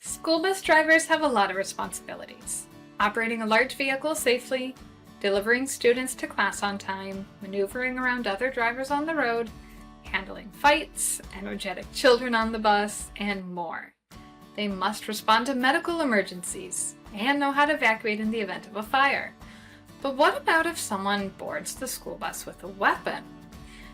School bus drivers have a lot of responsibilities. Operating a large vehicle safely, delivering students to class on time, maneuvering around other drivers on the road, handling fights, energetic children on the bus, and more. They must respond to medical emergencies and know how to evacuate in the event of a fire. But what about if someone boards the school bus with a weapon?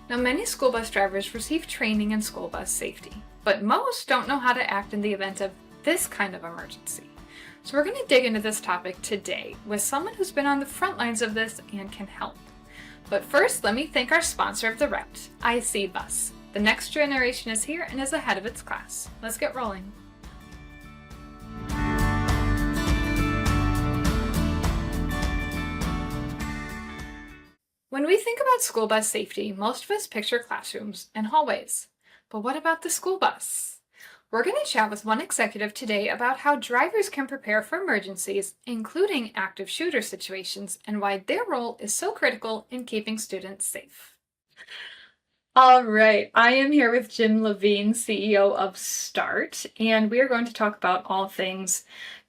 Now, many school bus drivers receive training in school bus safety, but most don't know how to act in the event of this kind of emergency. So we're going to dig into this topic today with someone who's been on the front lines of this and can help. But first, let me thank our sponsor of the route, IC Bus. The next generation is here and is ahead of its class. Let's get rolling. When we think about school bus safety, most of us picture classrooms and hallways. But what about the school bus? We're going to chat with one executive today about how drivers can prepare for emergencies, including active shooter situations, and why their role is so critical in keeping students safe. All right, I am here with Jim Levine, CEO of S.T.A.R.T, and we are going to talk about all things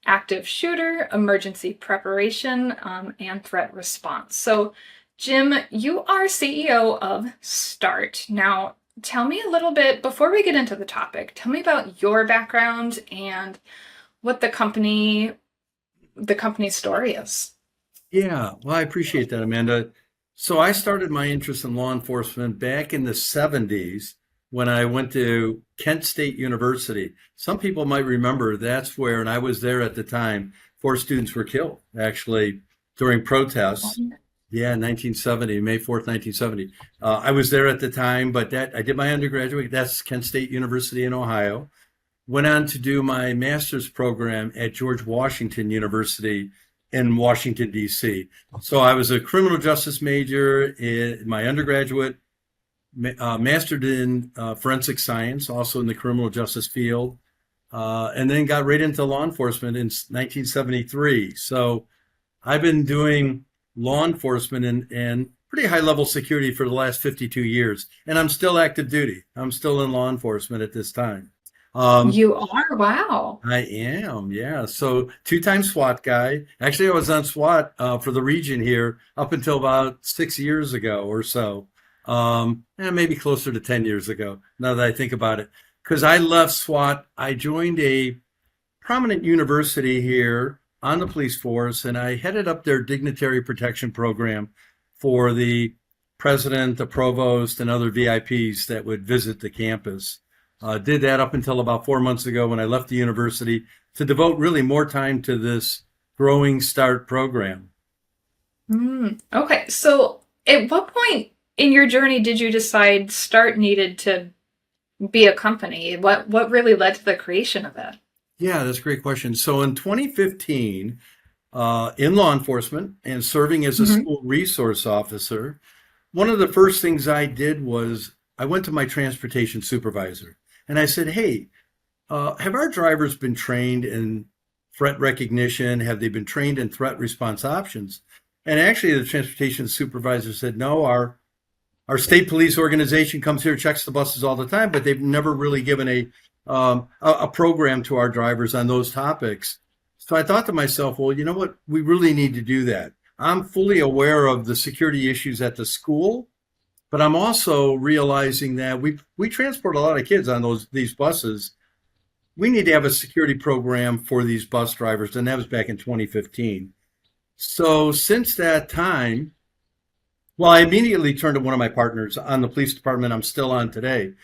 active shooter, emergency preparation, and threat response. So, Jim, you are CEO of S.T.A.R.T. Now, tell me a little bit, before we get into the topic, tell me about your background and what the company's story is. Yeah, well, I appreciate that, Amanda. So I started my interest in law enforcement back in the 70s when I went to Kent State University. Some people might remember that's where, and I was there at the time, 4 students were killed, actually, during protests. Yeah, 1970, May 4th, 1970. I was there at the time, but I did my undergraduate. That's Kent State University in Ohio. Went on to do my master's program at George Washington University in Washington, D.C. So I was a criminal justice major in my undergraduate, mastered in forensic science, also in the criminal justice field, and then got right into law enforcement in 1973. So I've been doing law enforcement and pretty high level security for the last 52 years. And I'm still active duty. I'm still in law enforcement at this time. You are? Wow. I am, yeah. So 2-time SWAT guy. Actually, I was on SWAT for the region here up until about 6 years ago or so. And maybe closer to 10 years ago, now that I think about it. Because I left SWAT, I joined a prominent university here on the police force, and I headed up their dignitary protection program for the president, the provost, and other VIPs that would visit the campus. Did that up until about 4 months ago when I left the university to devote really more time to this growing S.T.A.R.T program. Okay, so at what point in your journey did you decide S.T.A.R.T needed to be a company? What really led to the creation of it? Yeah, that's a great question. So in 2015, in law enforcement and serving as a school resource officer, one of the first things I did was I went to my transportation supervisor and I said, hey, have our drivers been trained in threat recognition? Have they been trained in threat response options? And actually the transportation supervisor said, no, our state police organization comes here, checks the buses all the time, but they've never really given a program to our drivers on those topics. So I thought to myself, well, you know what? We really need to do that. I'm fully aware of the security issues at the school, but I'm also realizing that we transport a lot of kids on these buses. We need to have a security program for these bus drivers, and that was back in 2015. So since that time, well, I immediately turned to one of my partners on the police department I'm still on today.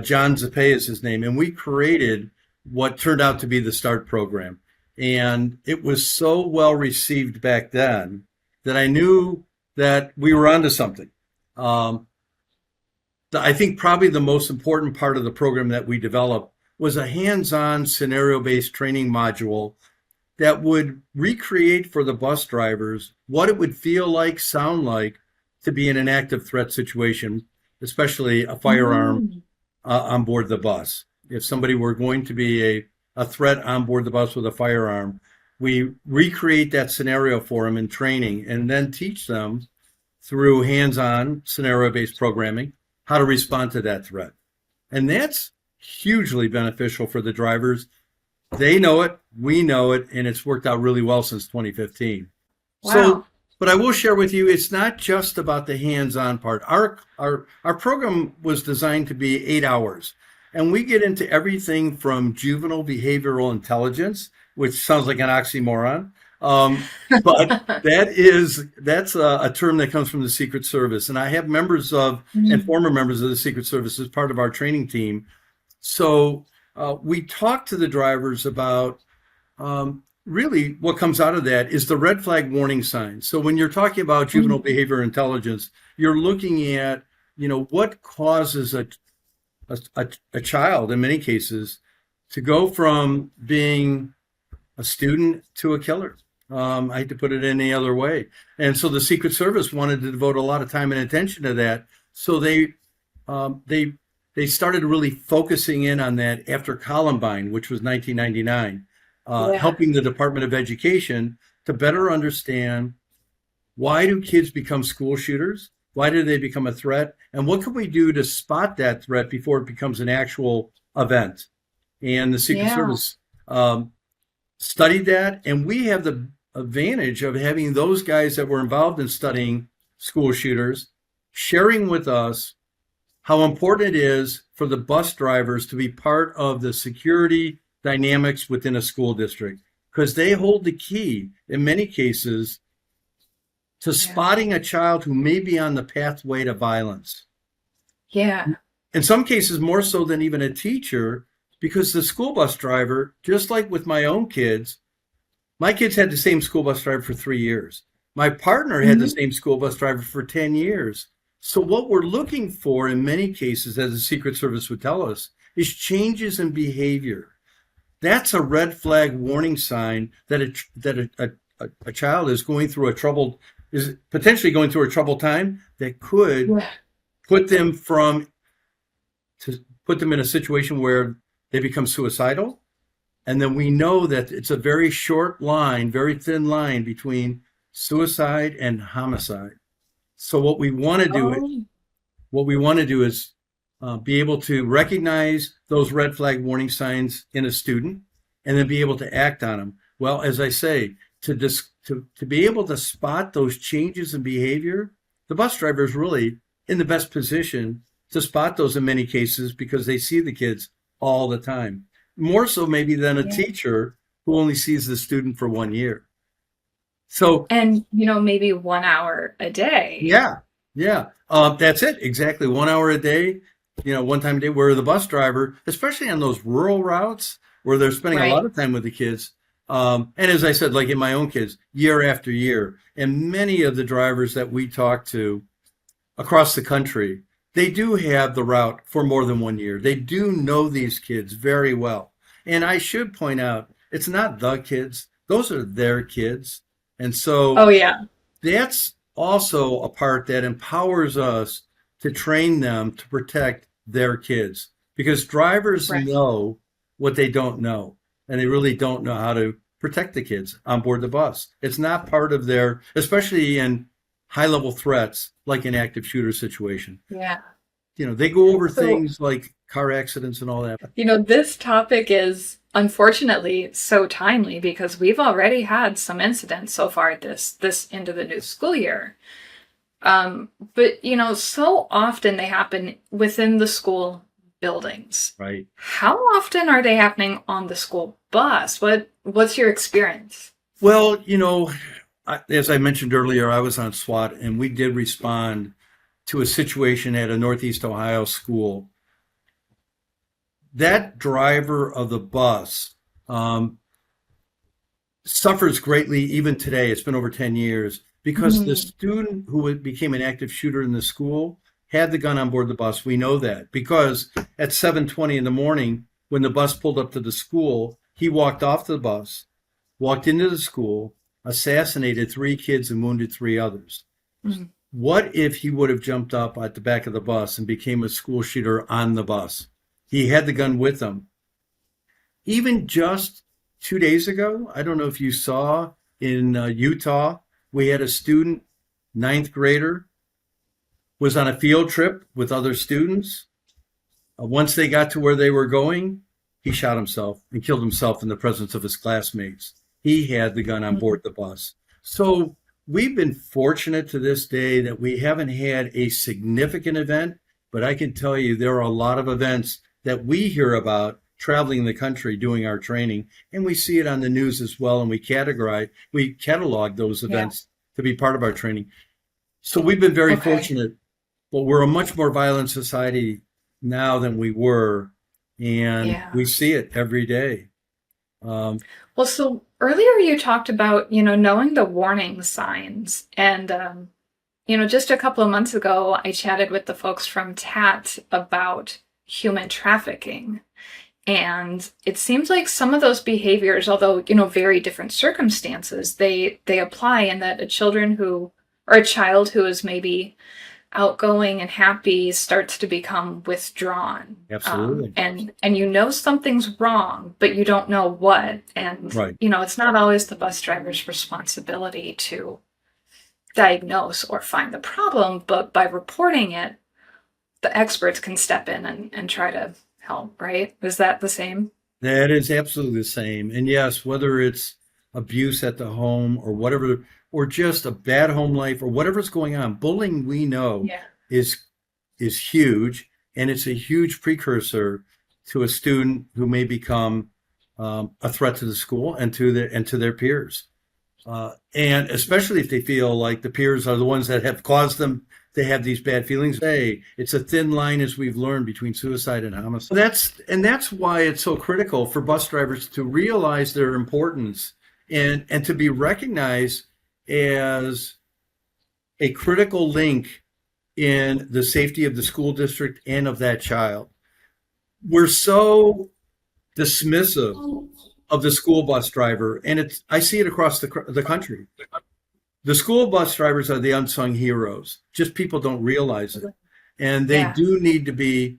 John Zappe is his name, and we created what turned out to be the S.T.A.R.T program. And it was so well received back then that I knew that we were onto something. I think probably the most important part of the program that we developed was a hands-on scenario-based training module that would recreate for the bus drivers what it would feel like, sound like to be in an active threat situation, especially a firearm on board the bus. If somebody were going to be a threat on board the bus with a firearm, we recreate that scenario for them in training and then teach them through hands-on scenario-based programming how to respond to that threat. And that's hugely beneficial for the drivers They know it, we know it, and it's worked out really well since 2015. So, Wow. but I will share with you, it's not just about the hands-on part. Our program was designed to be 8 hours, and we get into everything from juvenile behavioral intelligence, which sounds like an oxymoron, but that's a term that comes from the Secret Service, and I have members of and Mhm. former members of the Secret Service as part of our training team. So we talk to the drivers about really what comes out of that is the red flag warning signs. So when you're talking about juvenile Mhm. behavior intelligence, you're looking at, what causes a child in many cases to go from being a student to a killer. I hate to put it any other way. And so the Secret Service wanted to devote a lot of time and attention to that. So um, they they started really focusing in on that after Columbine, which was 1999, Yeah. helping the Department of Education to better understand why do kids become school shooters? Why do they become a threat? And what can we do to spot that threat before it becomes an actual event? And the Secret Yeah. Service um, studied that, and we have the advantage of having those guys that were involved in studying school shooters sharing with us how important it is for the bus drivers to be part of the security dynamics within a school district because they hold the key in many cases to Yeah. spotting a child who may be on the pathway to violence. Yeah. In some cases, more so than even a teacher, because the school bus driver, just like with my kids had the same school bus driver for 3 years. My partner had the Mhm. same school bus driver for 10 years. So, what we're looking for in many cases, as the Secret Service would tell us, is changes in behavior. That's a red flag warning sign that a child is potentially going through a troubled time that could Yeah. put them from to put them in a situation where they become suicidal. And then we know that it's a very short line, very thin line between suicide and homicide. So Oh, what we want to do is be able to recognize those red flag warning signs in a student, and then be able to act on them. Well, as I say, to be able to spot those changes in behavior, the bus driver is really in the best position to spot those in many cases because they see the kids all the time, more so maybe than a yeah. teacher who only sees the student for 1 year. So And, maybe 1 hour a day. yeah, yeah. That's it. Exactly. 1 hour a day, one time a day, where the bus driver, especially on those rural routes where they're spending a lot Right. of time with the kids. And as I said, like in my own kids, year after year, and many of the drivers that we talk to across the country, they do have the route for more than 1 year. They do know these kids very well. And I should point out, it's not the kids, those are their kids. And so Oh, yeah. that's also a part that empowers us to train them to protect their kids because drivers Right. know what they don't know, and they really don't know how to protect the kids on board the bus. It's not part of their, especially in high level threats like an active shooter situation. Yeah. They go over So, things like car accidents and all that. this topic is unfortunately so timely because we've already had some incidents so far this into the new school year. But so often they happen within the school buildings. Right. How often are they happening on the school bus? What's your experience? Well, as I mentioned earlier, I was on SWAT and we did respond to a situation at a Northeast Ohio school. That driver of the bus suffers greatly even today. It's been over 10 years because the Mhm. student who became an active shooter in the school had the gun on board the bus. We know that because at 7:20 in the morning, when the bus pulled up to the school, he walked off the bus, walked into the school, assassinated 3 kids and wounded 3 others. Mhm. What if he would have jumped up at the back of the bus and became a school shooter on the bus? He had the gun with him. Even just 2 days ago, I don't know if you saw in Utah, we had a student, ninth grader, was on a field trip with other students. Once they got to where they were going, he shot himself and killed himself in the presence of his classmates. He had the gun on board the bus. So we've been fortunate to this day that we haven't had a significant event, but I can tell you there are a lot of events that we hear about traveling the country doing our training, and we see it on the news as well, and we catalog those events to be part of our training. So we've been very fortunate, but we're a much more violent society now than we were, and we see it every day. Well, so earlier you talked about, knowing the warning signs. And, just a couple of months ago, I chatted with the folks from S.T.A.R.T about human trafficking. And it seems like some of those behaviors, although, very different circumstances, they apply in that a child who is maybe outgoing and happy starts to become withdrawn. Absolutely. And something's wrong, but you don't know what. And, it's not always the bus driver's responsibility to diagnose or find the problem, but by reporting it, the experts can step in and try to help, right? Is that the same? That is absolutely the same. And yes, whether it's abuse at the home or whatever, or just a bad home life or whatever's going on, bullying, we know, is huge, and it's a huge precursor to a student who may become a threat to the school and to their peers. And especially if they feel like the peers are the ones that have caused them to have these bad feelings. Hey, it's a thin line, as we've learned, between suicide and homicide. That's why it's so critical for bus drivers to realize their importance and to be recognized as a critical link in the safety of the school district and of that child. We're so dismissive of the school bus driver, and I see it across the country. The school bus drivers are the unsung heroes. Just people don't realize it. And they do need to be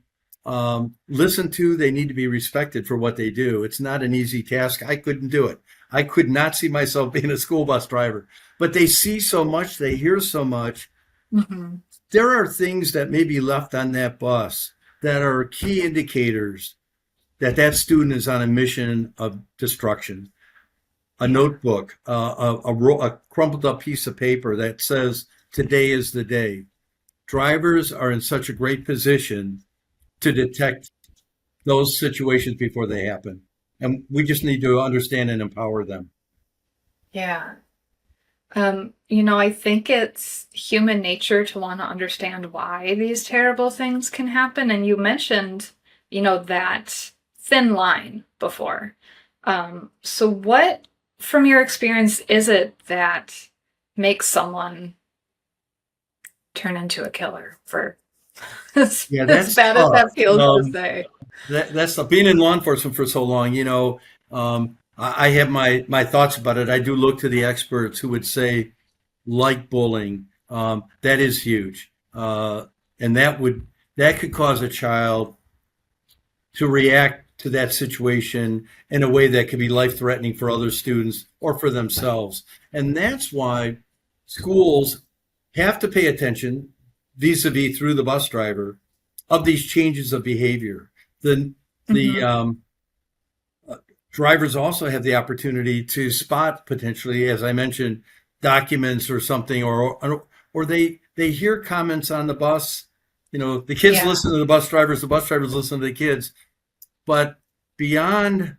listened to. They need to be respected for what they do. It's not an easy task. I couldn't do it. I could not see myself being a school bus driver. But they see so much. They hear so much. Mm-hmm. There are things that may be left on that bus that are key indicators that student is on a mission of destruction. A notebook, a crumpled up piece of paper that says, "Today is the day." Drivers are in such a great position to detect those situations before they happen. And we just need to understand and empower them. Yeah. I think it's human nature to want to understand why these terrible things can happen. And you mentioned, that thin line before. So what, from your experience, is it that makes someone turn into a killer? For as bad as that feels to say. That's being in law enforcement for so long. I have my thoughts about it. I do look to the experts who would say, like bullying, that is huge, and that could cause a child to react to that situation in a way that could be life-threatening for other students or for themselves. And that's why schools have to pay attention, vis-a-vis through the bus driver, of these changes of behavior. The drivers also have the opportunity to spot, potentially, as I mentioned, documents or something, or they hear comments on the bus. The kids listen to the bus drivers listen to the kids. But beyond,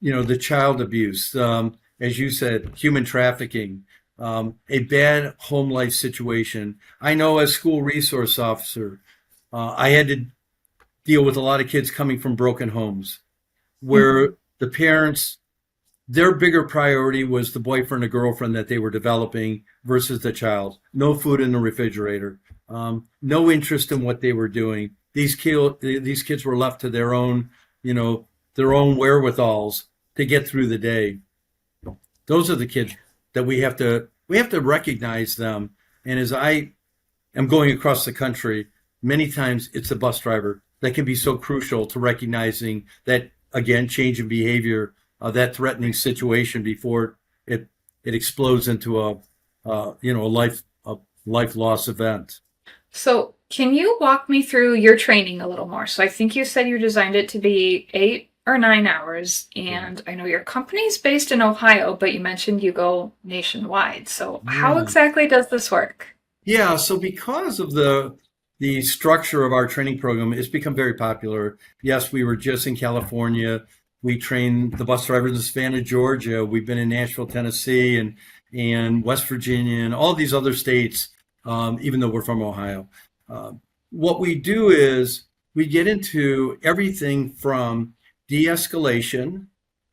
the child abuse, as you said, human trafficking, a bad home life situation. I know as school resource officer, I had to deal with a lot of kids coming from broken homes where the parents, their bigger priority was the boyfriend or girlfriend that they were developing versus the child. No food in the refrigerator, no interest in what they were doing. These kids were left to their own wherewithals to get through the day. Those are the kids that we have to recognize them. And as I am going across the country, many times it's the bus driver that can be so crucial to recognizing that, again, change in behavior, that threatening situation before it explodes into a life loss event. So Can you walk me through your training a little more? So I think you said you designed it to be 8 or 9 hours, and I know your company's based in Ohio, but you mentioned you go nationwide. So how Yeah. exactly does this work? Yeah, so because of the structure of our training program, it's become very popular. Yes, we were just in California. We train the bus drivers in Savannah, Georgia. We've been in Nashville, Tennessee, and West Virginia, and all these other states. Even though we're from Ohio, what we do is we get into everything from de-escalation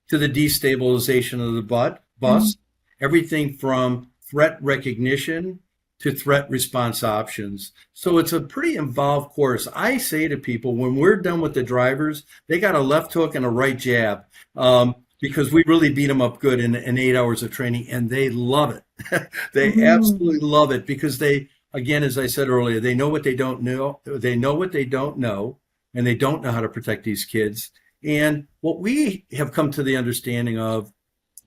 to the destabilization of the Mm. bus, everything from threat recognition to threat response options. So it's a pretty involved course. I say to people, when we're done with the drivers, they got a left hook and a right jab, because we really beat them up good in 8 hours of training, and they love it. They Mm. absolutely love it because they, again, as I said earlier, they know what they don't know. They know what they don't know, and they don't know how to protect these kids. And what we have come to the understanding of,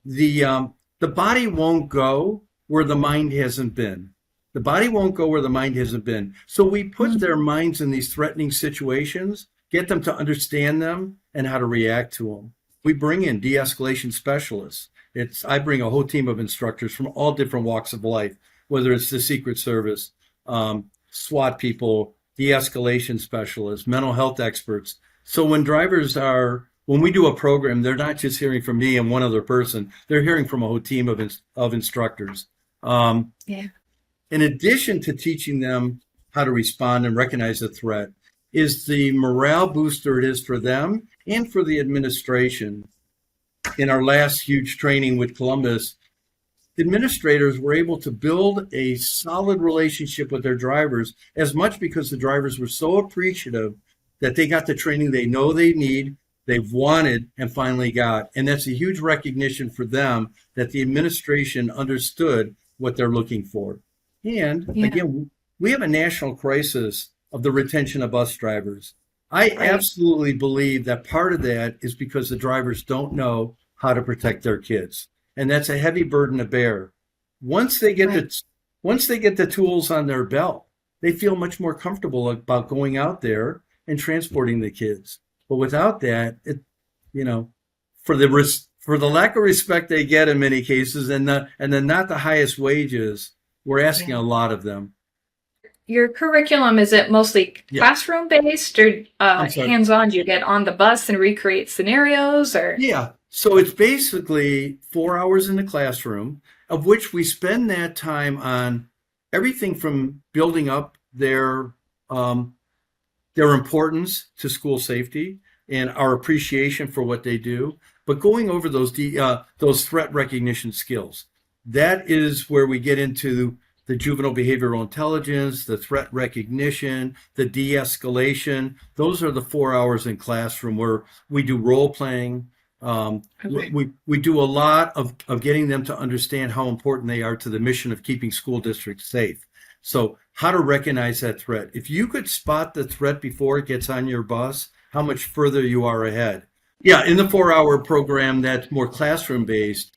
the body won't go where the mind hasn't been. The body won't go where the mind hasn't been. So we put their Mm. minds in these threatening situations, get them to understand them and how to react to them. We bring in de-escalation specialists. I bring a whole team of instructors from all different walks of life, whether it's the Secret Service, SWAT people, de-escalation specialists, mental health experts. So when we do a program, they're not just hearing from me and one other person. They're hearing from a whole team of instructors. Um, Yeah. in addition to teaching them how to respond and recognize a threat, is the morale booster it is for them and for the administration. In our last huge training with Columbus, administrators were able to build a solid relationship with their drivers, as much because the drivers were so appreciative that they got the training they know they need, they've wanted, and finally got. And that's a huge recognition for them that the administration understood what they're looking for. And Yeah. again, we have a national crisis of the retention of bus drivers. I Right. absolutely believe that part of that is because the drivers don't know how to protect their kids, and that's a heavy burden to bear. Once they get Right. the once they get the tools on their belt, they feel much more comfortable about going out there and transporting the kids. But without that, you know, for the lack of respect they get in many cases, and then not the highest wages, we're asking Yeah. a lot of them. Your curriculum, is it mostly Yeah, classroom based or I'm sorry. hands on? Do you get on the bus and recreate scenarios or? Yeah. So it's basically 4 hours in the classroom, of which we spend that time on everything from building up um, their importance to school safety and our appreciation for what they do, but going over those threat recognition skills. That is where we get into the juvenile behavioral intelligence, the threat recognition, the de-escalation. Those are the 4 hours in classroom where we do role playing. Okay. We do a lot of getting them to understand how important they are to the mission of keeping school districts safe. So how to recognize that threat. If you could spot the threat before it gets on your bus, how much further you are ahead. Yeah, in the 4 hour program that's more classroom based,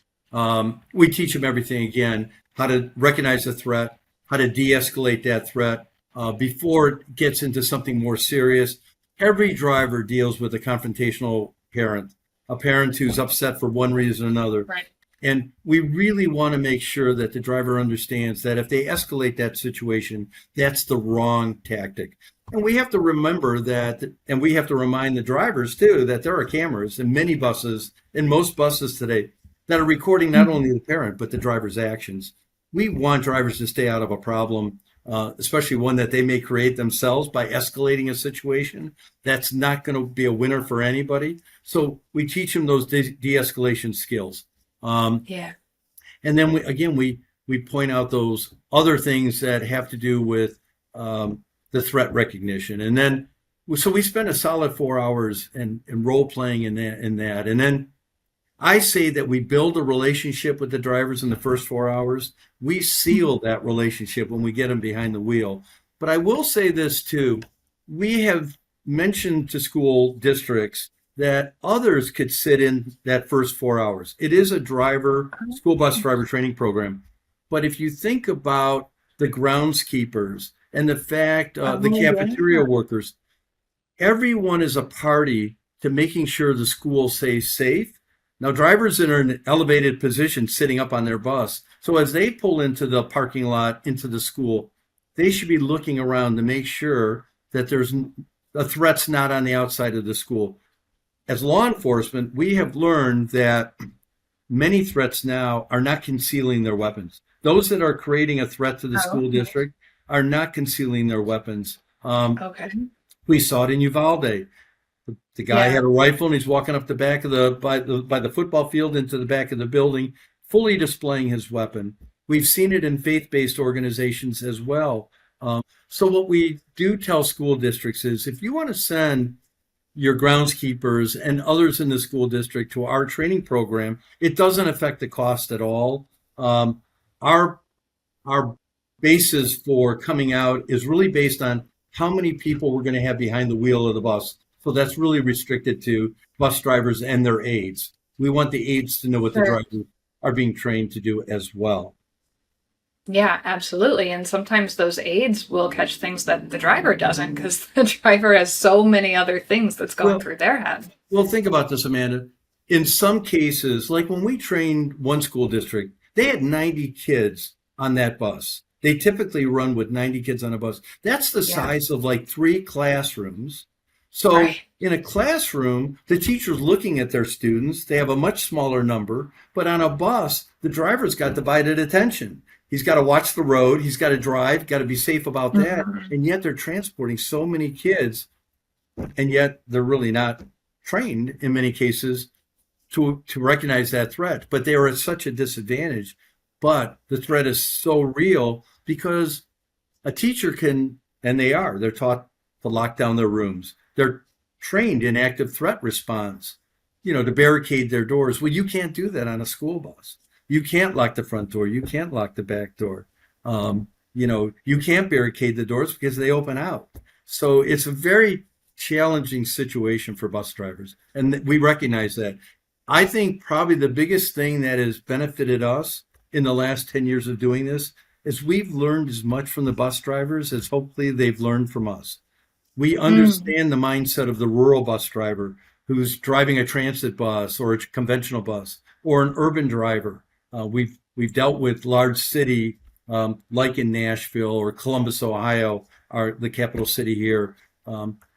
we teach them everything again, how to recognize the threat, how to de escalate that threat before it gets into something more serious. Every driver deals with a confrontational parent, a parent who's upset for one reason or another. Right. And we really want to make sure that the driver understands that if they escalate that situation, that's the wrong tactic. And we have to remember that, and we have to remind the drivers too, that there are cameras in many buses, in most buses today, that are recording not only the parent, but the driver's actions. We want drivers to stay out of a problem, especially one that they may create themselves by escalating a situation. That's not going to be a winner for anybody. So we teach them those de-escalation skills. Um, Yeah. and then we point out those other things that have to do with the threat recognition. And then so we spend a solid 4 hours in role playing in that. And then I say that we build a relationship with the drivers in the first 4 hours. We seal that relationship when we get them behind the wheel. But I will say this too. We have mentioned to school districts that others could sit in that first 4 hours. It is a school bus driver training program. But if you think about the groundskeepers and the fact the Oh, cafeteria yeah. workers, everyone is a party to making sure the school stays safe. Now, drivers are in an elevated position sitting up on their bus. So as they pull into the parking lot, into the school, they should be looking around to make sure that there's a threat's not on the outside of the school. As law enforcement, we have learned that many threats now are not concealing their weapons. Those that are creating a threat to the Oh, school district are not concealing their weapons. okay. We saw it in Uvalde. The guy Yeah. had a rifle and he's walking up the back of the football field into the back of the building, fully displaying his weapon. We've seen it in faith-based organizations as well. So what we do tell school districts is if you want to send your groundskeepers and others in the school district to our training program, it doesn't affect the cost at all. Our our basis for coming out is really based on how many people we're going to have behind the wheel of the bus. So that's really restricted to bus drivers and their aides. We want the aides to know what the Sure. drivers are being trained to do as well. Yeah, absolutely. And sometimes those aides will catch things that the driver doesn't because the driver has so many other things that's going Well, through their head. well, think about this, Amanda. In some cases, like when we trained one school district, they had 90 kids on that bus. They typically run with 90 kids on a bus. That's the Yeah. size of like 3 classrooms. So Right. in a classroom, the teacher's looking at their students. They have a much smaller number, but on a bus, the driver's got divided attention. He's got to watch the road. He's got to drive, got to be safe about that. Mhm. And yet they're transporting so many kids, and yet they're really not trained in many cases to recognize that threat. But they are at such a disadvantage. But the threat is so real because a teacher can, and they're taught to lock down their rooms. They're trained in active threat response, to barricade their doors. Well, you can't do that on a school bus. You can't lock the front door. You can't lock the back door. You can't barricade the doors because they open out. So it's a very challenging situation for bus drivers. And we recognize that. I think probably the biggest thing that has benefited us in the last 10 years of doing this is we've learned as much from the bus drivers as hopefully they've learned from us. We Mm. understand the mindset of the rural bus driver who's driving a transit bus or a conventional bus or an urban driver. We've dealt with large city like in Nashville or Columbus, Ohio, the capital city here.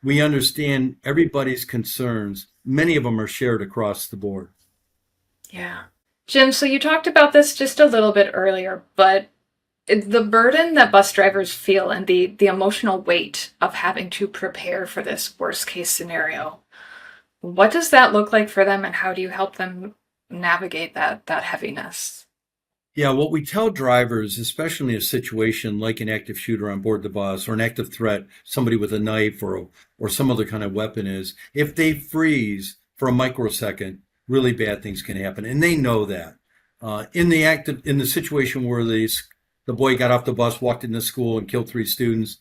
We understand everybody's concerns. Many of them are shared across the board. Yeah. Jim, so you talked about this just a little bit earlier, but the burden that bus drivers feel and the emotional weight of having to prepare for this worst case scenario, what does that look like for them and how do you help them navigate that heaviness? Yeah, what we tell drivers, especially in a situation like an active shooter on board the bus or an active threat, somebody with a knife or some other kind of weapon is, if they freeze for a microsecond, really bad things can happen, and they know that. In the situation where the boy got off the bus, walked into school, and killed 3 students,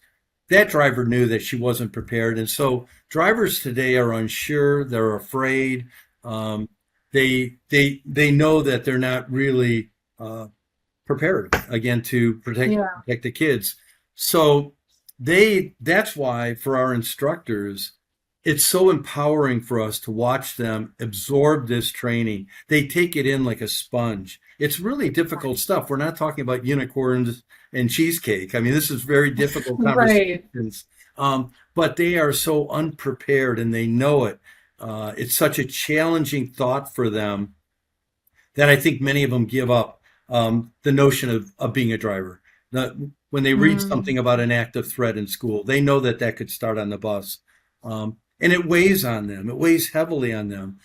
that driver knew that she wasn't prepared, and so drivers today are unsure, they're afraid, they know that they're not really prepared again to Yeah. protect the kids. So that's why for our instructors, it's so empowering for us to watch them absorb this training. They take it in like a sponge. It's really difficult stuff. We're not talking about unicorns and cheesecake. I mean, this is very difficult Right. conversations. But they are so unprepared and they know it. It's such a challenging thought for them that I think many of them give up the notion of being a driver. When they read Mm. something about an active threat in school, they know that could start on the bus. And it weighs on them. It weighs heavily on them.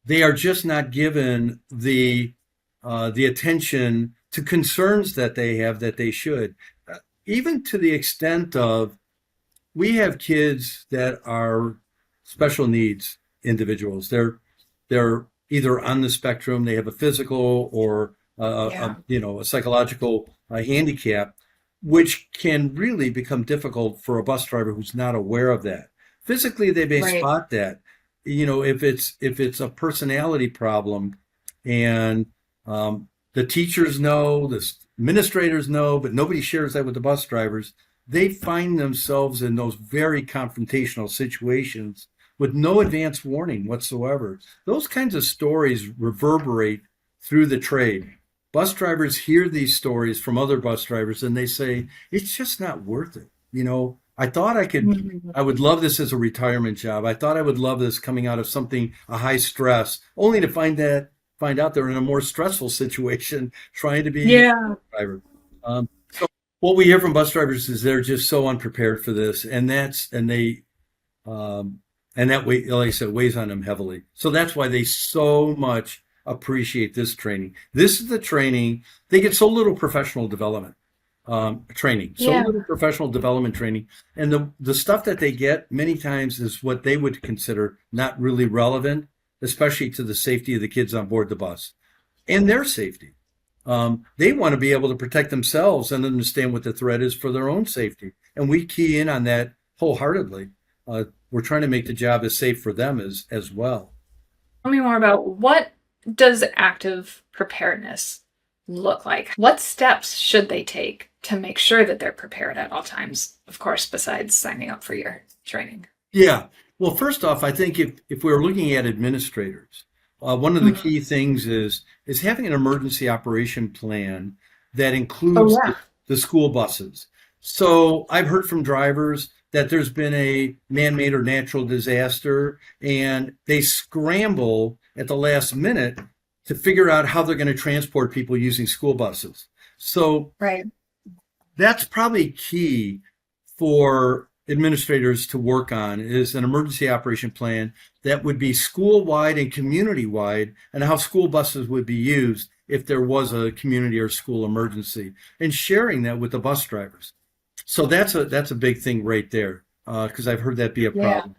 They are just not given the attention to concerns that they have that they should. Even to the extent of we have kids that are special needs individuals. They're either on the spectrum, they have a physical or Yeah. a psychological handicap, which can really become difficult for a bus driver who's not aware of that. Physically, they may Right. spot that. If it's a personality problem, and the teachers know, the administrators know, but nobody shares that with the bus drivers. they find themselves in those very confrontational situations with no advance warning whatsoever. Those kinds of stories reverberate through the trade. Bus drivers hear these stories from other bus drivers and they say, it's just not worth it. I thought Mhm. I would love this as a retirement job. I thought I would love this coming out of something, a high stress, only to find out they're in a more stressful situation trying to be Yeah. a driver. So what we hear from bus drivers is they're just so unprepared for this, um, and that way, like I said, weighs on them heavily. So that's why they so much appreciate this training. This is the training they get so little professional development training, so Yeah. little professional development training, and the stuff that they get many times is what they would consider not really relevant, especially to the safety of the kids on board the bus and their safety. They want to be able to protect themselves and understand what the threat is for their own safety. And we key in on that wholeheartedly. We're trying to make the job as safe for them as well. Tell me more about what does active preparedness look like? What steps should they take to make sure that they're prepared at all times? Of course, besides signing up for your training. Yeah. Well, first off, I think if we're looking at administrators, one of the Mhm. key things is having an emergency operation plan that Oh, includes yeah. the school buses. So I've heard from drivers that there's been a man-made or natural disaster, and they scramble at the last minute to figure out how they're going to transport people using school buses. So Right. that's probably key for administrators to work on is an emergency operation plan that would be school-wide and community-wide, and how school buses would be used if there was a community or school emergency, and sharing that with the bus drivers. So that's a big thing right there, because I've heard that be a Yeah. problem.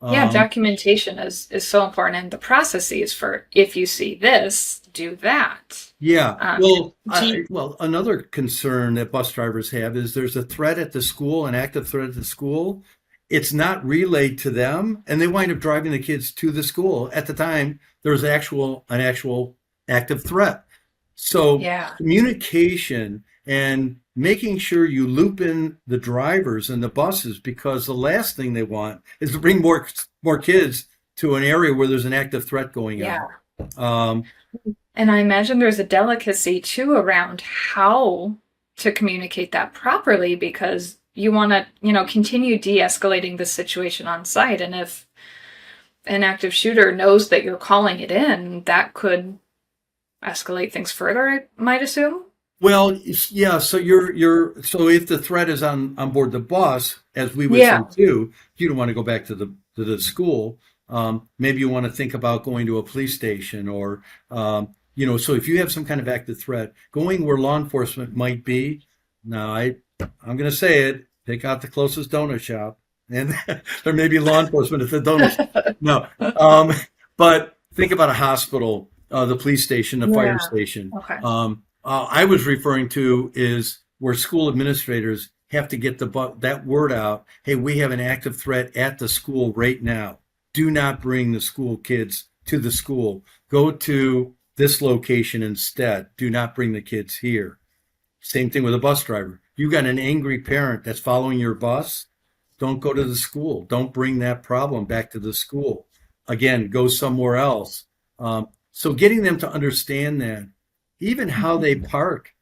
Yeah, Um, documentation is so important, and the processes for if you see this, do that. Yeah. Um, Well, do you, another concern that bus drivers have is there's a threat at the school, an active threat at the school. It's not relayed to them, and they wind up driving the kids to the school. At the time, there's an actual active threat. So yeah, communication and making sure you loop in the drivers and the buses, because the last thing they want is to bring more kids to an area where there's an active threat going on. yeah. Um, And I imagine there's a delicacy too around how to communicate that properly because you want to, continue de-escalating the situation on site. And if an active shooter knows that you're calling it in, that could escalate things further, I might assume. Well, yeah. So so if the threat is on board the bus, as we would say Yeah. too, you don't want to go back to the school. Maybe you want to think about going to a police station, or So if you have some kind of active threat, going where law enforcement might be. Now, I'm going to say it. Pick out the closest donut shop, and there may be law enforcement at the donut shop. No, but think about a hospital, the police station, the fire Yeah. station. Okay. I was referring to is where school administrators have to get that word out. Hey, we have an active threat at the school right now. Do not bring the school kids to the school. Go to this location instead. Do not bring the kids here. Same thing with a bus driver. You got an angry parent that's following your bus. Don't go to the school. Don't bring that problem back to the school. Again, go somewhere else. So getting them to understand that, even how they park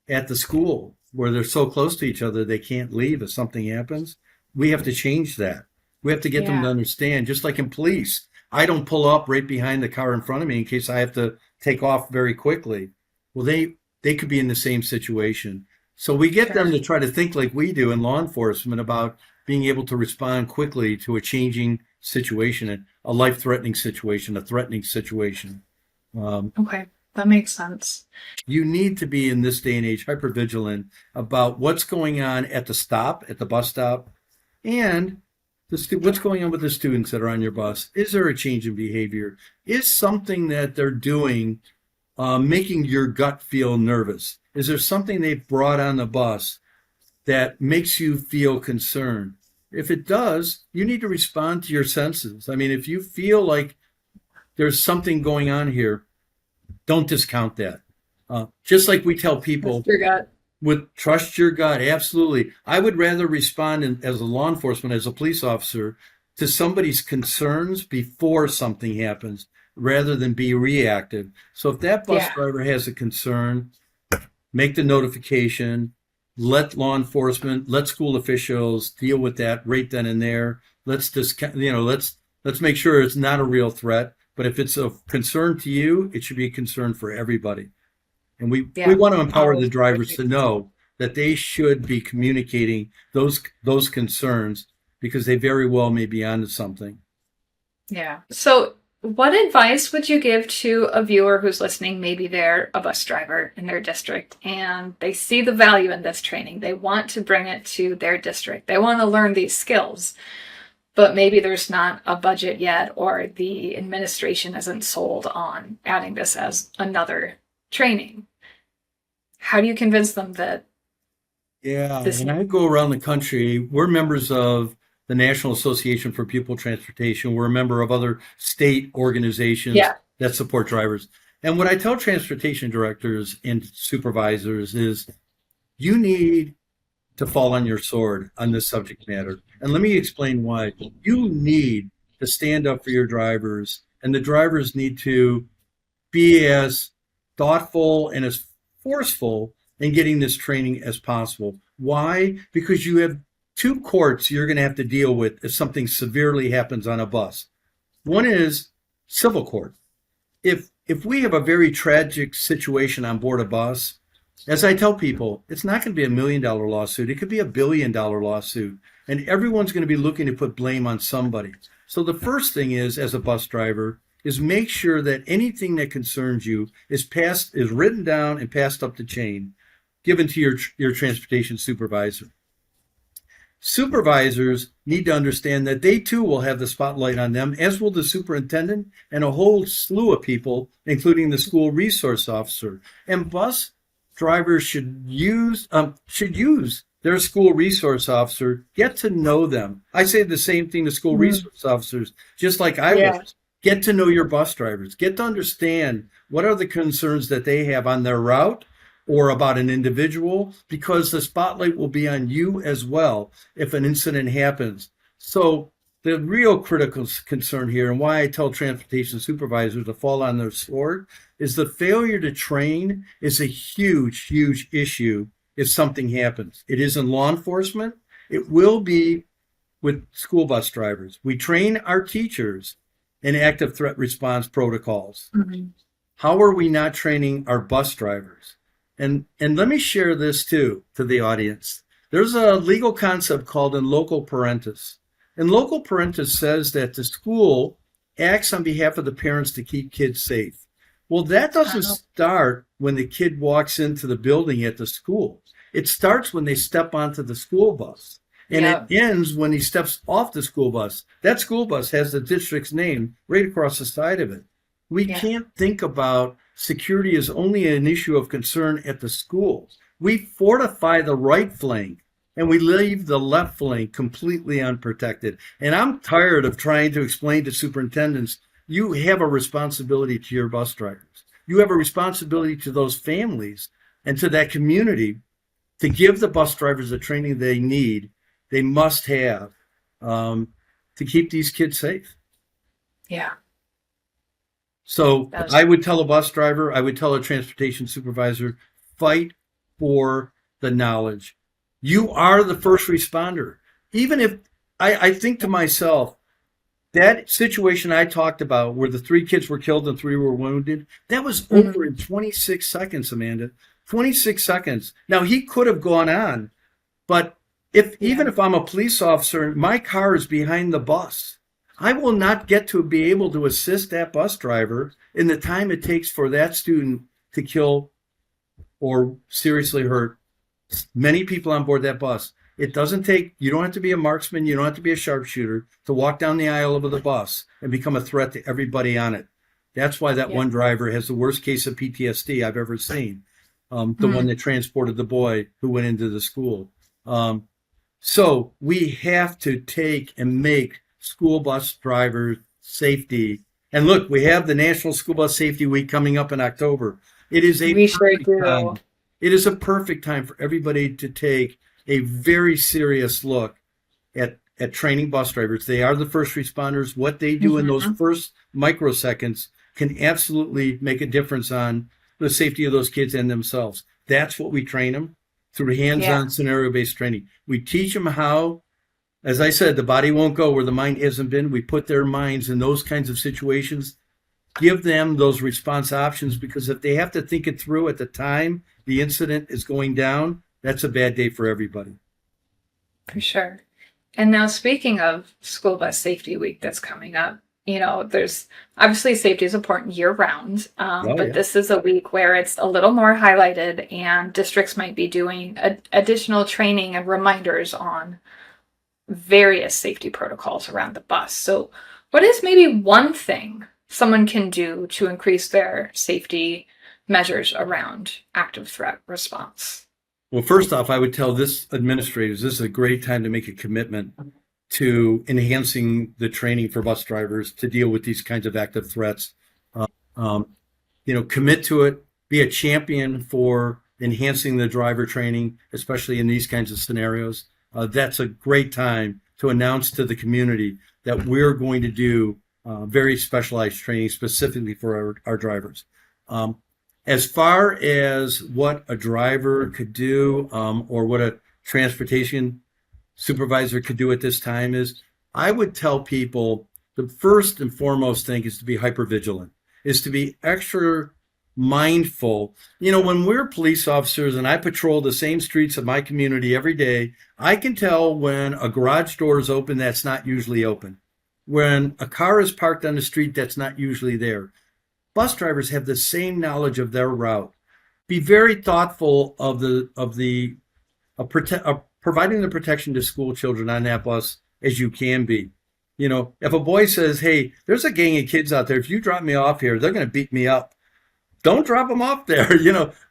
at the school where they're so close to each other they can't leave if something happens, we have to change that. We have to get them to Yeah. understand, just like in police. I don't pull up right behind the car in front of me in case I have to take off very quickly. Well, they could be in the same situation. So we get them Sure. to try to think like we do in law enforcement about being able to respond quickly to a changing situation, a life-threatening situation, a threatening situation. Um, Okay. That makes sense. you need to be in this day and age hyper vigilant about what's going on at the stop, at the bus stop, and what's going on with the students that are on your bus. Is there a change in behavior? Is something that they're doing making your gut feel nervous? Is there something they've brought on the bus that makes you feel concerned? If it does, you need to respond to your senses. I mean, if you feel like there's something going on here, don't discount that. Just like we tell That's people, your gut. With trust your gut, absolutely. I would rather respond as a law enforcement, as a police officer, to somebody's concerns before something happens rather than be reactive. So if that bus Yeah. driver has a concern, make the notification, let law enforcement, let school officials deal with that right then and there. Let's just, let's make sure it's not a real threat. But if it's a concern to you, it should be a concern for everybody. And we Yeah. want to empower the Always. drivers to know that they should be communicating those concerns because they very well may be onto something. Yeah. So, what advice would you give to a viewer who's listening? Maybe they're a bus driver in their district and they see the value in this training. They want to bring it to their district. They want to learn these skills, but maybe there's not a budget yet, or the administration isn't sold on adding this as another training. How do you convince them that Yeah, this? when I go around the country, we're members of the National Association for Pupil Transportation. We're a member of other state organizations Yeah. that support drivers. And what I tell transportation directors and supervisors is you need to fall on your sword on this subject matter. And let me explain why. You need to stand up for your drivers, and the drivers need to be as thoughtful and as forceful in getting this training as possible. Why? Because you have two courts you're going to have to deal with if something severely happens on a bus. One is civil court. If we have a very tragic situation on board a bus, as I tell people, it's not going to be $1 million lawsuit. It could be $1 billion lawsuit, and everyone's going to be looking to put blame on somebody. So the first thing is, as a bus driver, is make sure that anything that concerns you is written down and passed up the chain, given to your transportation supervisor. Supervisors need to understand that they too will have the spotlight on them, as will the superintendent and a whole slew of people, including the school resource officer. And bus drivers should use their school resource officer, get to know them. I say the same thing to school resource officers, just like I was. Get to know your bus drivers. Get to understand what are the concerns that they have on their route or about an individual, because the spotlight will be on you as well if an incident happens. So the real critical concern here, and why I tell transportation supervisors to fall on their sword, is the failure to train is a huge, huge issue if something happens. It is in law enforcement. It will be with school bus drivers. We train our teachers in active threat response protocols. Mm-hmm. How are we not training our bus drivers? And let me share this too to the audience. There's a legal concept called in loco parentis. And loco parentis says that the school acts on behalf of the parents to keep kids safe. Well, that doesn't start when the kid walks into the building at the school. It starts when they step onto the school bus. And it ends when he steps off the school bus. That school bus has the district's name right across the side of it. We can't think about security as only an issue of concern at the schools. We fortify the right flank and we leave the left flank completely unprotected. And I'm tired of trying to explain to superintendents, you have a responsibility to your bus drivers. You have a responsibility to those families and to that community to give the bus drivers the training they need, they must have, to keep these kids safe. Yeah. So I would tell a bus driver, I would tell a transportation supervisor, fight for the knowledge. You are the first responder. Even if I think to myself, that situation I talked about where the 3 kids were killed and 3 were wounded, that was over in 26 seconds, Amanda. 26 seconds. Now, he could have gone on, but even if I'm a police officer, my car is behind the bus. I will not get to be able to assist that bus driver in the time it takes for that student to kill or seriously hurt many people on board that bus. It doesn't take, you don't have to be a marksman, you don't have to be a sharpshooter to walk down the aisle of the bus and become a threat to everybody on it. That's why that one driver has the worst case of PTSD I've ever seen. The one that transported the boy who went into the school. So we have to take and make school bus driver safety. And look, we have the National School Bus Safety Week coming up in October. It is a perfect time. it is a perfect time for everybody to take a very serious look at training bus drivers. They are the first responders. What they do in those Mm-hmm. first microseconds can absolutely make a difference on the safety of those kids and themselves. That's what we train them through Yeah, hands-on scenario-based training. We teach them how, as I said, the body won't go where the mind hasn't been. We put their minds in those kinds of situations, give them those response options, because if they have to think it through at the time the incident is going down, that's a bad day for everybody. for sure. And now, speaking of School Bus Safety Week that's coming up, there's obviously safety is important year round, Oh, but yeah. this is a week where it's a little more highlighted, and districts might be doing additional training and reminders on various safety protocols around the bus. So, what is maybe one thing someone can do to increase their safety measures around active threat response? Well, first off, I would tell this administrators this is a great time to make a commitment to enhancing the training for bus drivers to deal with these kinds of active threats. Um, commit to it, be a champion for enhancing the driver training, especially in these kinds of scenarios. That's a great time to announce to the community that we're going to do very specialized training specifically for our drivers. As far as what a driver could do, or what a transportation supervisor could do at this time, is I would tell people the first and foremost thing is to be hypervigilant, is to be extra mindful. When we're police officers and I patrol the same streets of my community every day, I can tell when a garage door is open that's not usually open. When a car is parked on the street that's not usually there. Bus drivers have the same knowledge of their route. Be very thoughtful of providing the protection to school children on that bus as you can be. If a boy says, "Hey, there's a gang of kids out there. If you drop me off here, they're going to beat me up." Don't drop them off there.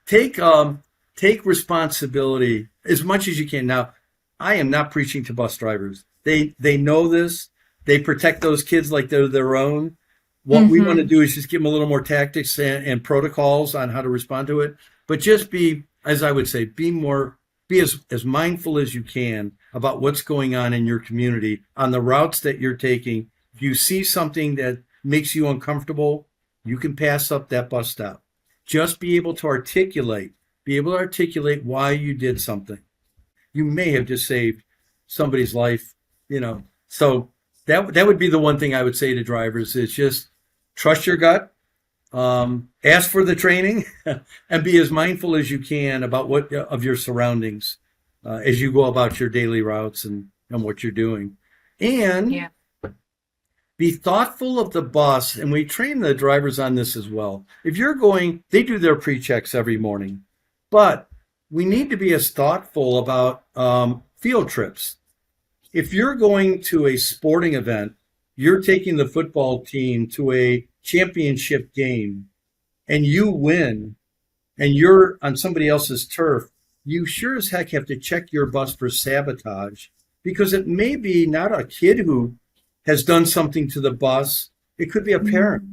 Take responsibility as much as you can. Now, I am not preaching to bus drivers. They know this. They protect those kids like they're their own. What we want to Mm-hmm. do is just give them a little more tactics and protocols on how to respond to it. But just be, as I would say, be as mindful as you can about what's going on in your community, on the routes that you're taking. If you see something that makes you uncomfortable, you can pass up that bus stop. Just be able to articulate why you did something. You may have just saved somebody's life. So that would be the one thing I would say to drivers is just trust your gut, ask for the training, and be as mindful as you can about what of your surroundings as you go about your daily routes and what you're doing. And Yeah. be thoughtful of the bus, and we train the drivers on this as well. If you're going, they do their pre-checks every morning, but we need to be as thoughtful about field trips. If you're going to a sporting event, you're taking the football team to a championship game, and you win, and you're on somebody else's turf, you sure as heck have to check your bus for sabotage, because it may be not a kid who has done something to the bus. It could be a parent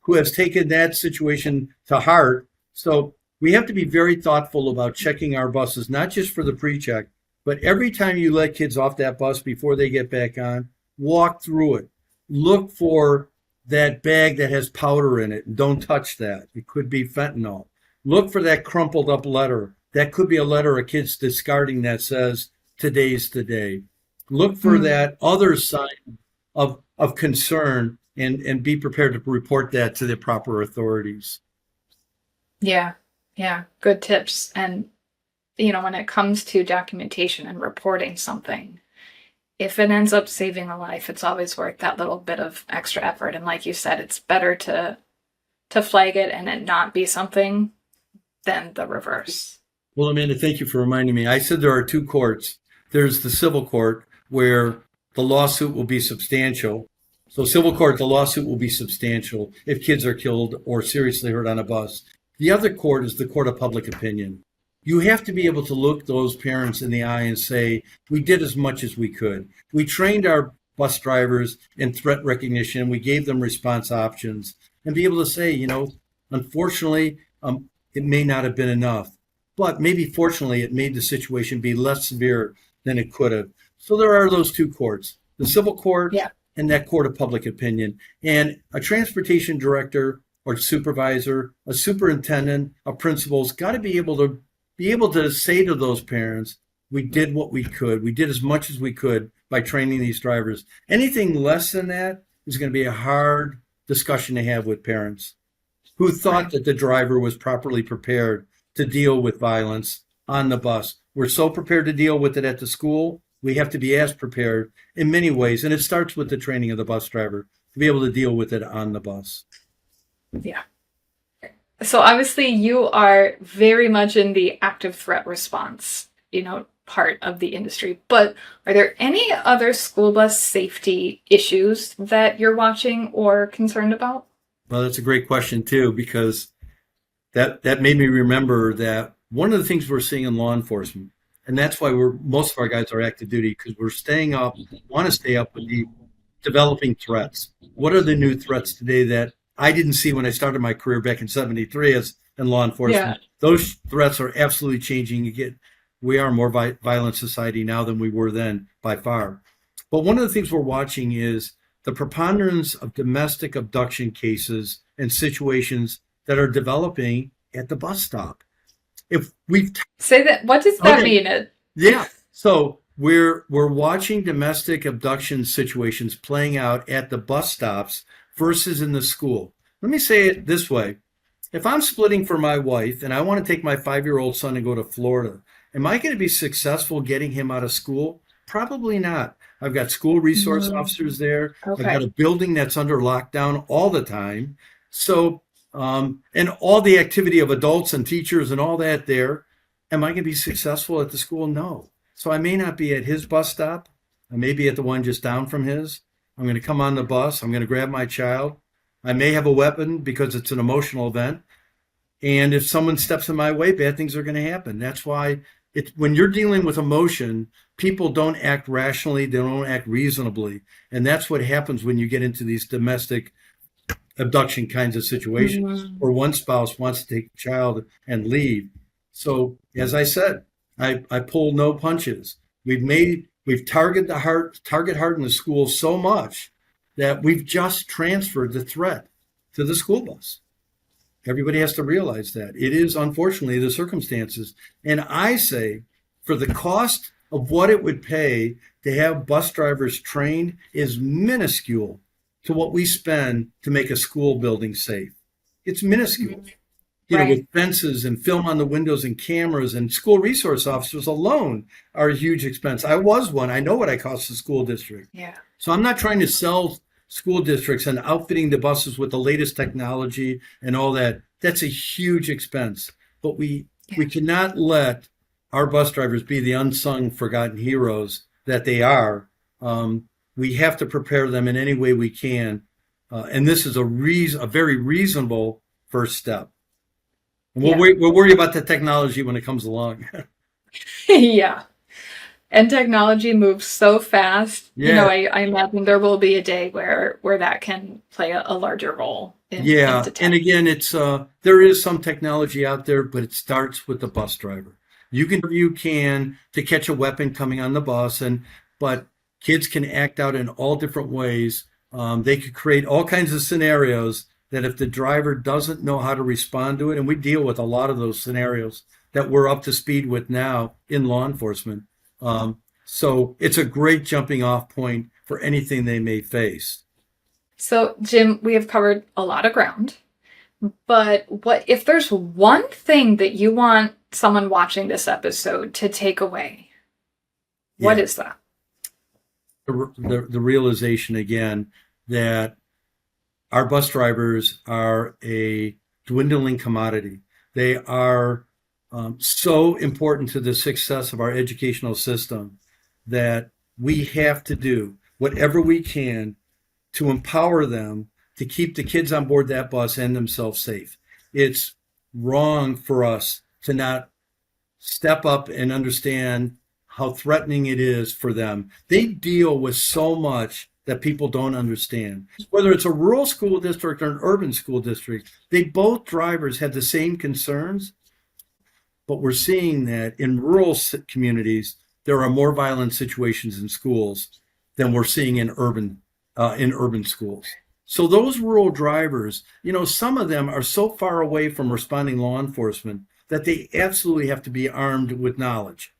who has taken that situation to heart. So we have to be very thoughtful about checking our buses, not just for the pre-check, but every time you let kids off that bus before they get back on, walk through it. Look for that bag that has powder in it. Don't touch that. It could be fentanyl. Look for that crumpled up letter. That could be a letter a kid's discarding that says, "Today's the day." Look for that other sign of concern, and be prepared to report that to the proper authorities. Yeah. Yeah. Good tips. And, when it comes to documentation and reporting something, if it ends up saving a life, it's always worth that little bit of extra effort. And like you said, it's better to flag it and it not be something than the reverse. Well, Amanda, thank you for reminding me. I said there are two courts. There's the civil court where the lawsuit will be substantial. So civil court, the lawsuit will be substantial if kids are killed or seriously hurt on a bus. The other court is the court of public opinion. You have to be able to look those parents in the eye and say, we did as much as we could. We trained our bus drivers in threat recognition. We gave them response options, and be able to say, unfortunately, it may not have been enough. but maybe fortunately it made the situation be less severe than it could have. So there are those two courts, the civil court Yeah. and that court of public opinion. And a transportation director or supervisor, a superintendent, a principal's got to be able to say to those parents, we did what we could. We did as much as we could by training these drivers. Anything less than that is going to be a hard discussion to have with parents who thought that the driver was properly prepared to deal with violence on the bus. We're so prepared to deal with it at the school. We have to be as prepared in many ways. And it starts with the training of the bus driver to be able to deal with it on the bus. Yeah. So obviously you are very much in the active threat response, part of the industry. But are there any other school bus safety issues that you're watching or concerned about? Well, that's a great question too, because that made me remember that one of the things we're seeing in law enforcement, and that's why most of our guys are active duty, because we're want to stay up with the developing threats. What are the new threats today that I didn't see when I started my career back in '73 as in law enforcement? Yeah. Those threats are absolutely changing. We are a more violent society now than we were then by far. But one of the things we're watching is the preponderance of domestic abduction cases and situations that are developing at the bus stop. If we say that, what does that mean? Yeah. So we're watching domestic abduction situations playing out at the bus stops versus in the school. Let me say it this way. If I'm splitting for my wife and I want to take my 5-year-old son and go to Florida, am I going to be successful getting him out of school? Probably not. I've got school resource officers there. Okay. I've got a building that's under lockdown all the time. So, and all the activity of adults and teachers and all that there. Am I going to be successful at the school? No. So I may not be at his bus stop. I may be at the one just down from his. I'm going to come on the bus. I'm going to grab my child. I may have a weapon because it's an emotional event. And if someone steps in my way, bad things are going to happen. That's why when you're dealing with emotion, people don't act rationally. They don't act reasonably. And that's what happens when you get into these domestic abduction kinds of situations, or one spouse wants to take a child and leave. So, as I said, I pull no punches. We've target hardened the school so much that we've just transferred the threat to the school bus. Everybody has to realize that. It is, unfortunately, the circumstances. And I say, for the cost of what it would pay to have bus drivers trained is minuscule to what we spend to make a school building safe. It's minuscule. With fences and film on the windows and cameras, and school resource officers alone are a huge expense. I was one. I know what I cost the school district. Yeah. So I'm not trying to sell school districts and outfitting the buses with the latest technology and all that. That's a huge expense. But we cannot let our bus drivers be the unsung, forgotten heroes that they are. We have to prepare them in any way we can. And this is a very reasonable first step. And we'll worry about the technology when it comes along. Yeah. And technology moves so fast. Yeah. I imagine there will be a day where that can play a larger role. And again, it's there is some technology out there, but it starts with the bus driver. You can to catch a weapon coming on the bus, but kids can act out in all different ways. They could create all kinds of scenarios that if the driver doesn't know how to respond to it, and we deal with a lot of those scenarios that we're up to speed with now in law enforcement. So it's a great jumping off point for anything they may face. So, Jim, we have covered a lot of ground, but what if there's one thing that you want someone watching this episode to take away? What is that? The realization again that our bus drivers are a dwindling commodity. They are so important to the success of our educational system that we have to do whatever we can to empower them to keep the kids on board that bus and themselves safe. It's wrong for us to not step up and understand how threatening it is for them. They deal with so much that people don't understand. Whether it's a rural school district or an urban school district, both drivers have the same concerns, but we're seeing that in rural communities, there are more violent situations in schools than we're seeing in urban schools. So those rural drivers, some of them are so far away from responding law enforcement that they absolutely have to be armed with knowledge,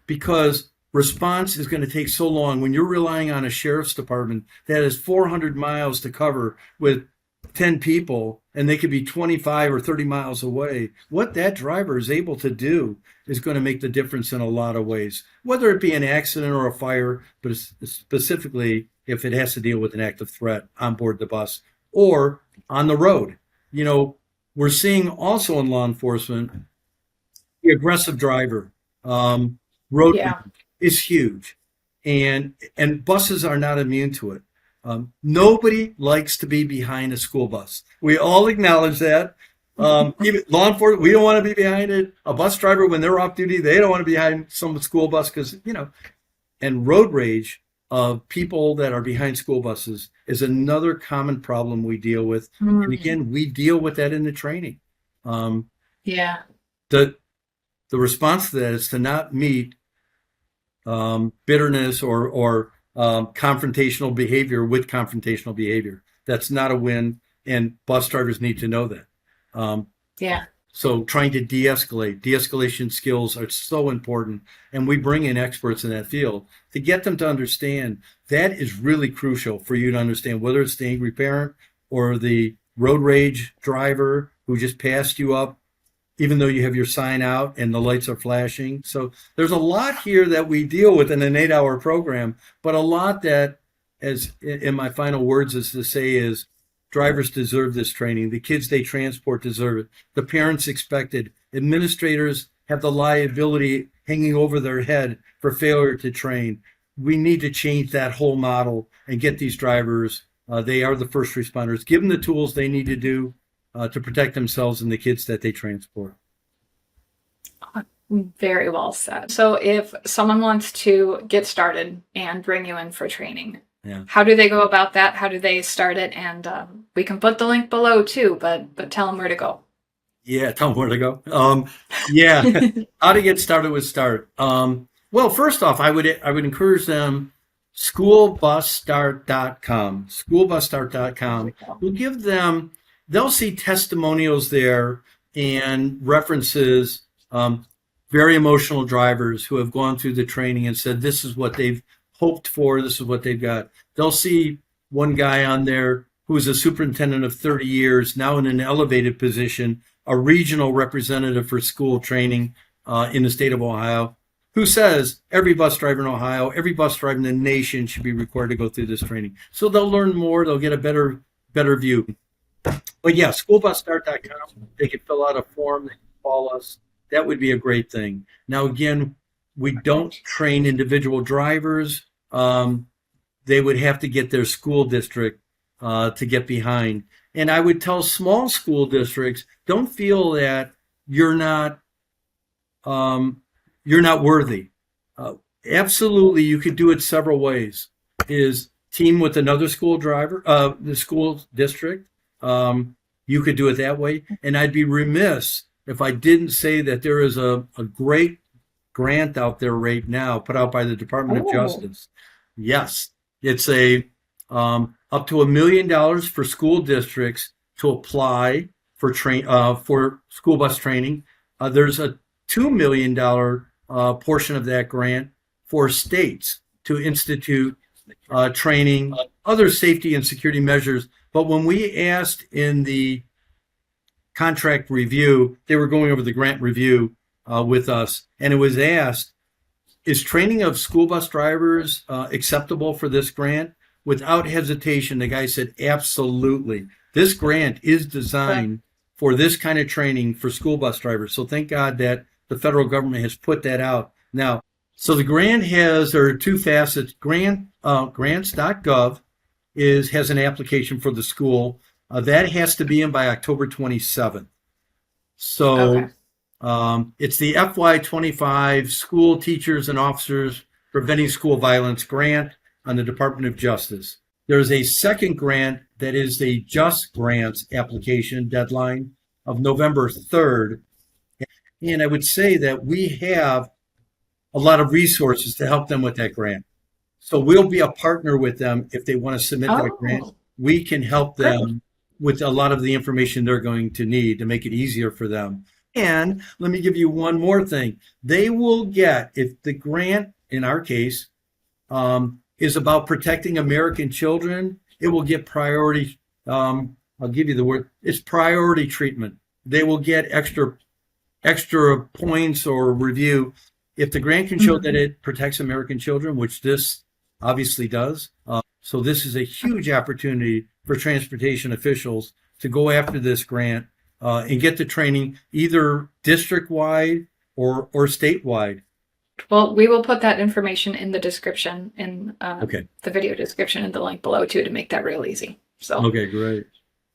because response is going to take so long. When you're relying on a sheriff's department that has 400 miles to cover with 10 people, and they could be 25 or 30 miles away, what that driver is able to do is going to make the difference in a lot of ways, whether it be an accident or a fire, but specifically if it has to deal with an active threat on board the bus or on the road. We're seeing also in law enforcement, the aggressive driver, road Yeah. is huge, and buses are not immune to it. Nobody likes to be behind a school bus. We all acknowledge that. Even law enforcement, we don't want to be behind it. A bus driver, when they're off duty, they don't want to be behind some school bus because, and road rage of people that are behind school buses is another common problem we deal with. And again, we deal with that in the training. Yeah. The response to that is to not meet bitterness or confrontational behavior with confrontational behavior. That's not a win, and bus drivers need to know that. Yeah. So trying to de-escalation skills are so important, and we bring in experts in that field to get them to understand that is really crucial for you to understand, whether it's the angry parent or the road rage driver who just passed you up, even though you have your sign out and the lights are flashing. So there's a lot here that we deal with in an 8-hour program, but a lot that, as in my final words is to say, is drivers deserve this training. The kids they transport deserve it. The parents expect it. Administrators have the liability hanging over their head for failure to train. We need to change that whole model and get these drivers, they are the first responders, give them the tools they need to do to protect themselves and the kids that they transport. Very well said. So if someone wants to get started and bring you in for training, how do they go about that? How do they start it? And we can put the link below too, but tell them where to go. Yeah, tell them where to go. How to get started with S.T.A.R.T. Well, first off, I would encourage them, schoolbusstart.com. Schoolbusstart.com will give them, they'll see testimonials there and references, very emotional drivers who have gone through the training and said this is what they've hoped for, this is what they've got. They'll see one guy on there who is a superintendent of 30 years, now in an elevated position, a regional representative for school training in the state of Ohio, who says every bus driver in Ohio, every bus driver in the nation should be required to go through this training. So they'll learn more, they'll get a better view. But yeah, schoolbusstart.com, they can fill out a form, they can call us. That would be a great thing. Now, again, we don't train individual drivers. They would have to get their school district to get behind. And I would tell small school districts, don't feel that you're not worthy. Absolutely, you could do it several ways. Is team with another school driver, the school district. You could do it that way. And I'd be remiss if I didn't say that there is a great grant out there right now put out by the Department of Justice. Yes, it's a up to $1 million for school districts to apply for school bus training. There's a $2 million portion of that grant for states to institute training, other safety and security measures. But when we asked in the contract review, they were going over the grant review with us, and it was asked, is training of school bus drivers acceptable for this grant? Without hesitation, the guy said, absolutely. This grant is designed for this kind of training for school bus drivers. So thank God that the federal government has put that out. Now, so the grant there are two facets. Grants.gov has an application for the school. That has to be in by October 27th. So it's the FY25 School Teachers and Officers Preventing School Violence Grant on the Department of Justice. There's a second grant that is the Just Grants application deadline of November 3rd. And I would say that we have a lot of resources to help them with that grant. So we'll be a partner with them if they want to submit that grant. Oh, We can help great. them with a lot of the information they're going to need to make it easier for them. And let me give you one more thing. They will get, if the grant, in our case, is about protecting American children, it will get priority. I'll give you the word. It's priority treatment. They will get extra points or review if the grant can show that it protects American children, which this obviously does. So this is a huge opportunity for transportation officials to go after this grant and get the training either district-wide or statewide. Well, we will put that information in the description, in Okay. the video description, and the link below too, to make that real easy. So Okay, great.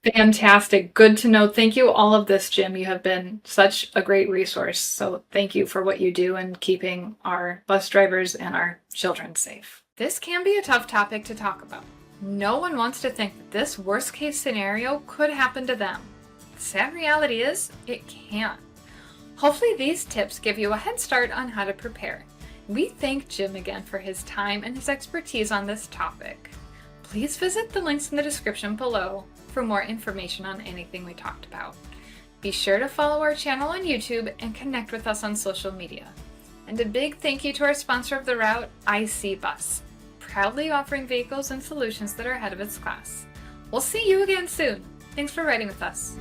fantastic. Good to know. Thank you all of this, Jim. You have been such a great resource. So thank you for what you do in keeping our bus drivers and our children safe. This can be a tough topic to talk about. No one wants to think that this worst case scenario could happen to them. The sad reality is, it can. Hopefully these tips give you a head start on how to prepare. We thank Jim again for his time and his expertise on this topic. Please visit the links in the description below for more information on anything we talked about. Be sure to follow our channel on YouTube and connect with us on social media. And a big thank you to our sponsor of the route, IC Bus, proudly offering vehicles and solutions that are ahead of its class. We'll see you again soon. Thanks for riding with us.